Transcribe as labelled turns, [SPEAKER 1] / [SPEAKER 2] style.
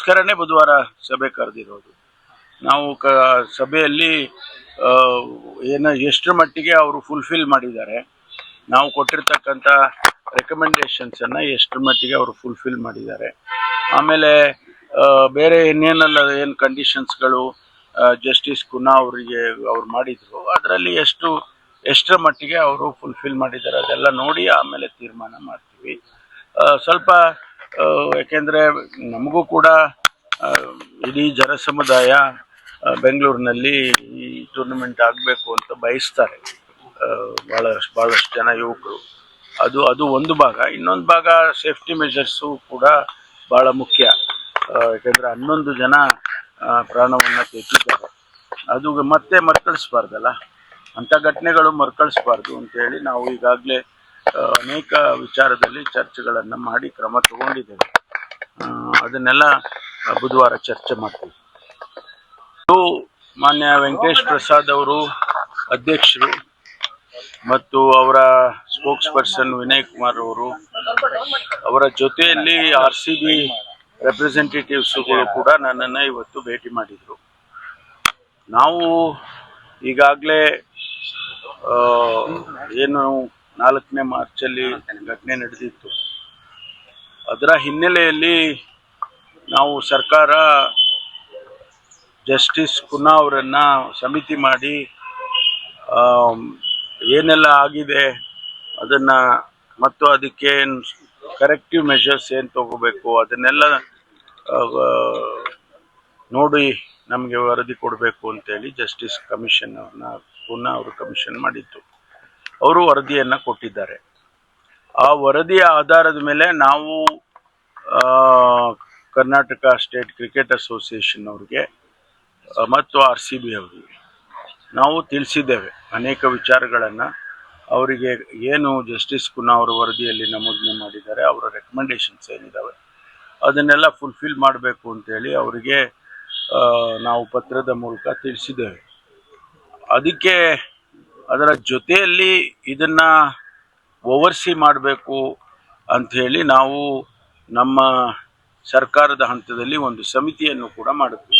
[SPEAKER 1] ಅದಕ್ಕೋಸ್ಕರನೇ ಬುಧವಾರ ಸಭೆ ಕರೆದಿರೋದು. ನಾವು ಸಭೆಯಲ್ಲಿ ಎಷ್ಟರ ಮಟ್ಟಿಗೆ ಅವರು ಫುಲ್ಫಿಲ್ ಮಾಡಿದ್ದಾರೆ, ನಾವು ಕೊಟ್ಟಿರ್ತಕ್ಕಂಥ ರೆಕಮೆಂಡೇಶನ್ಸನ್ನು ಎಷ್ಟರ ಮಟ್ಟಿಗೆ ಅವರು ಫುಲ್ಫಿಲ್ ಮಾಡಿದ್ದಾರೆ, ಆಮೇಲೆ ಬೇರೆ ಇನ್ನೇನೆಲ್ಲ ಏನು ಕಂಡೀಷನ್ಸ್ಗಳು ಜಸ್ಟಿಸ್ ಕುನ್ನಾ ಅವರಿಗೆ ಅವ್ರು ಮಾಡಿದರು ಅದರಲ್ಲಿ ಎಷ್ಟರ ಮಟ್ಟಿಗೆ ಅವರು ಫುಲ್ಫಿಲ್ ಮಾಡಿದ್ದಾರೆ ಅದೆಲ್ಲ ನೋಡಿ ಆಮೇಲೆ ತೀರ್ಮಾನ ಮಾಡ್ತೀವಿ. ಸ್ವಲ್ಪ ಯಾಕೆಂದರೆ ನಮಗೂ ಕೂಡ ಇಡೀ ಜನ ಸಮುದಾಯ ಬೆಂಗಳೂರಿನಲ್ಲಿ ಈ ಟೂರ್ನಮೆಂಟ್ ಆಗಬೇಕು ಅಂತ ಬಯಸ್ತಾರೆ, ಭಾಳಷ್ಟು ಜನ ಯುವಕರು. ಅದು ಒಂದು ಭಾಗ. ಇನ್ನೊಂದು ಭಾಗ ಸೇಫ್ಟಿ ಮೆಷರ್ಸು ಕೂಡ ಭಾಳ ಮುಖ್ಯ. ಯಾಕೆಂದರೆ 11 ಜನ ಪ್ರಾಣವನ್ನು ತೆಗೆದಿದ್ದಾರೆ. ಅದು ಮತ್ತೆ ಮರುಕಳಿಸ್ಬಾರ್ದಲ್ಲ, ಅಂಥ ಘಟನೆಗಳು ಮರುಕಳಿಸ್ಬಾರ್ದು ಅಂತೇಳಿ ನಾವು ಈಗಾಗಲೇ ಅನೇಕ ವಿಚಾರದಲ್ಲಿ ಚರ್ಚೆಗಳನ್ನು ಮಾಡಿ ಕ್ರಮ ತಗೊಂಡಿದ್ದೇವೆ. ಅದನ್ನೆಲ್ಲ ಬುಧವಾರ ಚರ್ಚೆ ಮಾಡ್ತೀವಿ. ಮಾನ್ಯ ವೆಂಕಟೇಶ್ ಪ್ರಸಾದ್ ಅವರು ಅಧ್ಯಕ್ಷರು ಮತ್ತು ಅವರ ಸ್ಪೋಕ್ಸ್ ಪರ್ಸನ್ ವಿನಯ್ ಕುಮಾರ್ ಅವರು, ಅವರ ಜೊತೆಯಲ್ಲಿ RCB ರೆಪ್ರೆಸೆಂಟೇಟಿವ್ಸ್ಗಳು ಕೂಡ ನನ್ನನ್ನು ಇವತ್ತು ಭೇಟಿ ಮಾಡಿದರು. ನಾವು ಈಗಾಗಲೇ ಏನು 4ನೇ ಮಾರ್ಚಲ್ಲಿ ಘಟನೆ ನಡೆದಿತ್ತು, ಅದರ ಹಿನ್ನೆಲೆಯಲ್ಲಿ ನಾವು ಸರ್ಕಾರ ಜಸ್ಟಿಸ್ ಕುನ್ನಾ ಅವರನ್ನು ಸಮಿತಿ ಮಾಡಿ ಏನೆಲ್ಲ ಆಗಿದೆ ಅದನ್ನು ಮತ್ತು ಅದಕ್ಕೆ ಕರೆಕ್ಟಿವ್ ಮೆಷರ್ಸ್ ಏನು ತಗೋಬೇಕು ಅದನ್ನೆಲ್ಲ ನೋಡಿ ನಮಗೆ ವರದಿ ಕೊಡಬೇಕು ಅಂತೇಳಿ ಜಸ್ಟಿಸ್ ಕಮಿಷನ್ ಅವ್ರನ್ನ ಕುನ್ನಾ ಅವರು ಕಮಿಷನ್ ಮಾಡಿತ್ತು. ಅವರು ವರದಿಯನ್ನು ಕೊಟ್ಟಿದ್ದಾರೆ. ಆ ವರದಿಯ ಆಧಾರದ ಮೇಲೆ ನಾವು ಕರ್ನಾಟಕ ಸ್ಟೇಟ್ ಕ್ರಿಕೆಟ್ ಅಸೋಸಿಯೇಷನ್ ಅವ್ರಿಗೆ ಮತ್ತು RCB ಅವರಿಗೆ ನಾವು ತಿಳಿಸಿದ್ದೇವೆ ಅನೇಕ ವಿಚಾರಗಳನ್ನು. ಅವರಿಗೆ ಏನು ಜಸ್ಟಿಸ್ ಕುನ್ನಾ ಅವರ ವರದಿಯಲ್ಲಿ ನಮೂದನೆ ಮಾಡಿದ್ದಾರೆ, ಅವರ ರೆಕಮೆಂಡೇಶನ್ಸ್ ಏನಿದ್ದಾವೆ ಅದನ್ನೆಲ್ಲ ಫುಲ್ಫಿಲ್ ಮಾಡಬೇಕು ಅಂತೇಳಿ ಅವರಿಗೆ ನಾವು ಪತ್ರದ ಮೂಲಕ ತಿಳಿಸಿದ್ದೇವೆ. ಅದಕ್ಕೆ ಅದರ ಜೊತೆಯಲ್ಲಿ ಇದನ್ನು ಓವರ್ಸಿ ಮಾಡಬೇಕು ಅಂಥೇಳಿ ನಾವು ನಮ್ಮ ಸರ್ಕಾರದ ಹಂತದಲ್ಲಿ ಒಂದು ಸಮಿತಿಯನ್ನು ಕೂಡ ಮಾಡುತ್ತೀವಿ.